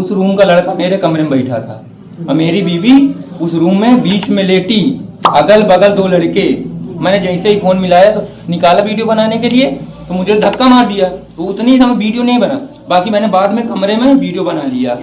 उस रूम का लड़का मेरे कमरे में बैठा था और मेरी बीवी उस रूम में बीच में लेटी, अगल बगल 2 लड़के। मैंने जैसे ही फोन मिलाया तो निकाला वीडियो बनाने के लिए, तो मुझे धक्का मार दिया। तो उतनी समय वीडियो नहीं बना, बाकी मैंने बाद में कमरे में वीडियो बना लिया।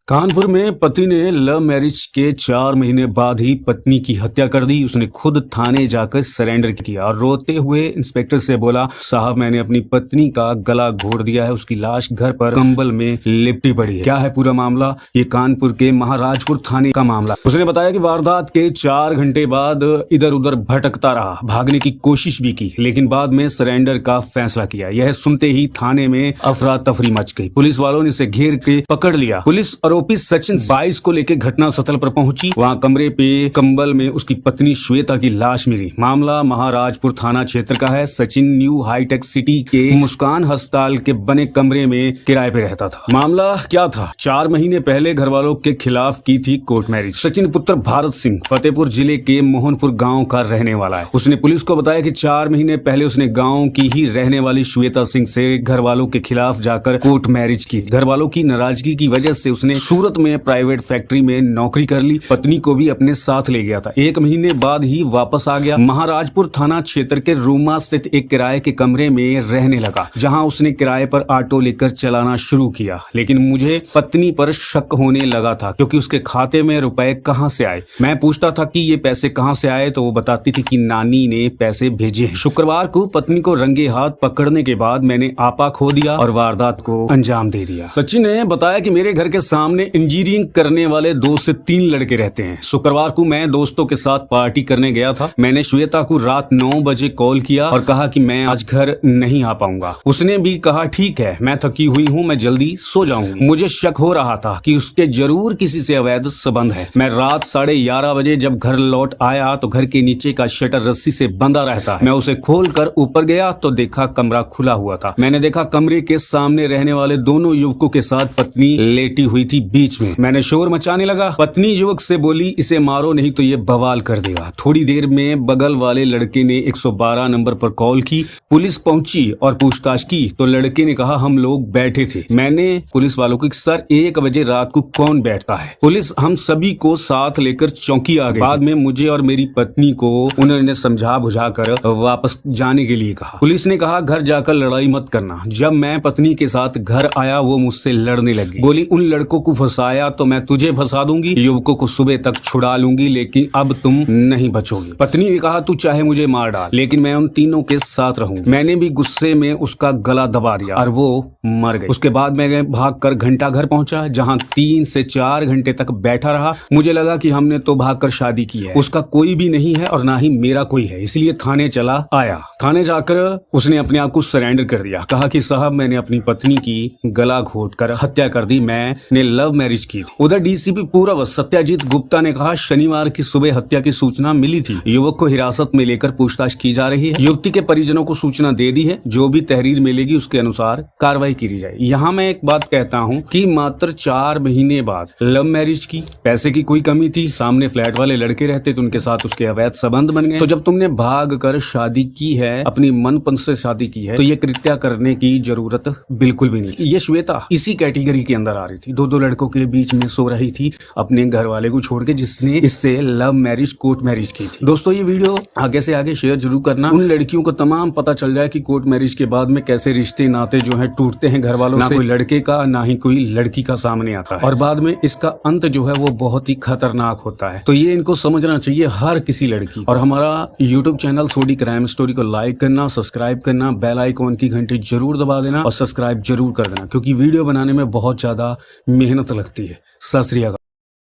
कानपुर में पति ने लव मैरिज के 4 महीने बाद ही पत्नी की हत्या कर दी। उसने खुद थाने जाकर सरेंडर किया और रोते हुए इंस्पेक्टर से बोला, साहब मैंने अपनी पत्नी का गला घोट दिया है, उसकी लाश घर पर कंबल में लिपटी पड़ी है। क्या है पूरा मामला? ये कानपुर के महाराजपुर थाने का मामला। उसने बताया कि वारदात के 4 घंटे बाद इधर उधर भटकता रहा, भागने की कोशिश भी की, लेकिन बाद में सरेंडर का फैसला किया। यह सुनते ही थाने में अफरा तफरी मच गई। पुलिस वालों ने इसे घेर के पकड़ लिया। पुलिस आरोपी सचिन 22 को लेकर घटना स्थल पर पहुंची। वहां कमरे पे कंबल में उसकी पत्नी श्वेता की लाश मिली। मामला महाराजपुर थाना क्षेत्र का है। सचिन न्यू हाईटेक सिटी के मुस्कान अस्पताल के बने कमरे में किराए पे रहता था। मामला क्या था? 4 महीने पहले घर वालों के खिलाफ की थी कोर्ट मैरिज। सचिन पुत्र भारत सिंह फतेहपुर जिले के मोहनपुर गाँव का रहने वाला है। उसने पुलिस को बताया कि 4 महीने पहले उसने गाँव की ही रहने वाली श्वेता सिंह से घर वालों के खिलाफ जाकर कोर्ट मैरिज की। घर वालों की नाराजगी की वजह से उसने सूरत में प्राइवेट फैक्ट्री में नौकरी कर ली। पत्नी को भी अपने साथ ले गया था। 1 महीने बाद ही वापस आ गया। महाराजपुर थाना क्षेत्र के रूमा स्थित एक किराए के कमरे में रहने लगा, जहां उसने किराए पर ऑटो लेकर चलाना शुरू किया। लेकिन मुझे पत्नी पर शक होने लगा था, क्योंकि उसके खाते में रुपए कहां से आए। मैं पूछता था कि ये पैसे कहां से आए, तो वो बताती थी कि नानी ने पैसे भेजे हैं। शुक्रवार को पत्नी को रंगे हाथ पकड़ने के बाद मैंने आपा खो दिया और वारदात को अंजाम दे दिया। सचिन ने बताया कि मेरे घर के सामने इंजीनियरिंग करने वाले 2 से 3 लड़के रहते हैं। शुक्रवार को मैं दोस्तों के साथ पार्टी करने गया था। मैंने श्वेता को रात 9 बजे कॉल किया और कहा कि मैं आज घर नहीं आ पाऊंगा। उसने भी कहा ठीक है, मैं थकी हुई हूँ, मैं जल्दी सो जाऊंगी। मुझे शक हो रहा था कि उसके जरूर किसी से अवैध संबंध है। मैं रात 11:30 बजे जब घर लौट आया तो घर के नीचे का शटर रस्सी से बंधा रहता है। मैं उसे खोल कर ऊपर गया तो देखा कमरा खुला हुआ था। मैंने देखा कमरे के सामने रहने वाले दोनों युवकों के साथ पत्नी लेटी हुई थी बीच में। मैंने शोर मचाने लगा। पत्नी युवक से बोली, इसे मारो नहीं तो ये बवाल कर देगा। थोड़ी देर में बगल वाले लड़के ने 112 नंबर पर कॉल की। पुलिस पहुंची और पूछताछ की तो लड़के ने कहा हम लोग बैठे थे। मैंने पुलिस वालों को, सर 1 बजे रात को कौन बैठता है? पुलिस हम सभी को साथ लेकर चौकी आ गई। बाद में मुझे और मेरी पत्नी को उन्होंने समझा बुझा कर वापस जाने के लिए कहा। पुलिस ने कहा घर जाकर लड़ाई मत करना। जब मैं पत्नी के साथ घर आया वो मुझसे लड़ने लगी। बोली उन लड़कों को फंसाया तो मैं तुझे फंसा दूंगी, युवकों को सुबह तक छुड़ा लूंगी, लेकिन अब तुम नहीं बचोगी। पत्नी ने कहा तू चाहे मुझे मार डाल, लेकिन मैं उन तीनों के साथ रहूंगी। मैंने भी गुस्से में उसका गला दबा दिया और वो मर गई। उसके बाद मैं भागकर घंटा घर पहुंचा, जहां 3 से 4 घंटे तक बैठा रहा। मुझे लगा कि हमने तो भागकर शादी की है, उसका कोई भी नहीं है और ना ही मेरा कोई है, इसलिए थाने चला आया। थाने जाकर उसने अपने आप को सरेंडर कर दिया। कहा कि साहब मैंने अपनी पत्नी की गला घोटकर हत्या कर दी, मैंने लव मैरिज की थी। उधर डीसीपी पूर्व सत्यजीत गुप्ता ने कहा शनिवार की सुबह हत्या की सूचना मिली थी। युवक को हिरासत में लेकर पूछताछ की जा रही है। युवती के परिजनों को सूचना दे दी है। जो भी तहरीर मिलेगी उसके अनुसार कार्रवाई की जाएगी। यहाँ मैं एक बात कहता हूँ कि मात्र 4 महीने बाद लव मैरिज की, पैसे की कोई कमी थी, सामने फ्लैट वाले लड़के रहते तो उनके साथ उसके अवैध संबंध बन गए। तो जब तुमने भाग कर शादी की है, अपनी मनपसंद से शादी की है, तो ये कृत्या करने की जरूरत बिल्कुल भी नहीं। ये श्वेता इसी कैटेगरी के अंदर आ रही थी। 2 लड़कों के बीच में सो रही थी अपने घर वाले को छोड़ के, जिसने इससे लव मैरिज कोर्ट मैरिज की थी। दोस्तों ये वीडियो आगे से आगे शेयर जरूर करना। उन लड़कियों को तमाम पता चल जाए कि कोर्ट मैरिज के बाद में कैसे रिश्ते नाते जो है टूटते हैं घर वालों से। ना कोई लड़के का ना ही कोई लड़की का सामने आता है, और बाद में इसका अंत जो है वो बहुत ही खतरनाक होता है। तो ये इनको समझना चाहिए हर किसी लड़की। और हमारा यूट्यूब चैनल सोडी क्राइम स्टोरी को लाइक करना, सब्सक्राइब करना, बेल आइकॉन की घंटी जरूर दबा देना और सब्सक्राइब जरूर कर देना, क्योंकि वीडियो बनाने में बहुत ज्यादा मेहनत लगती है। सत श्री अकाल।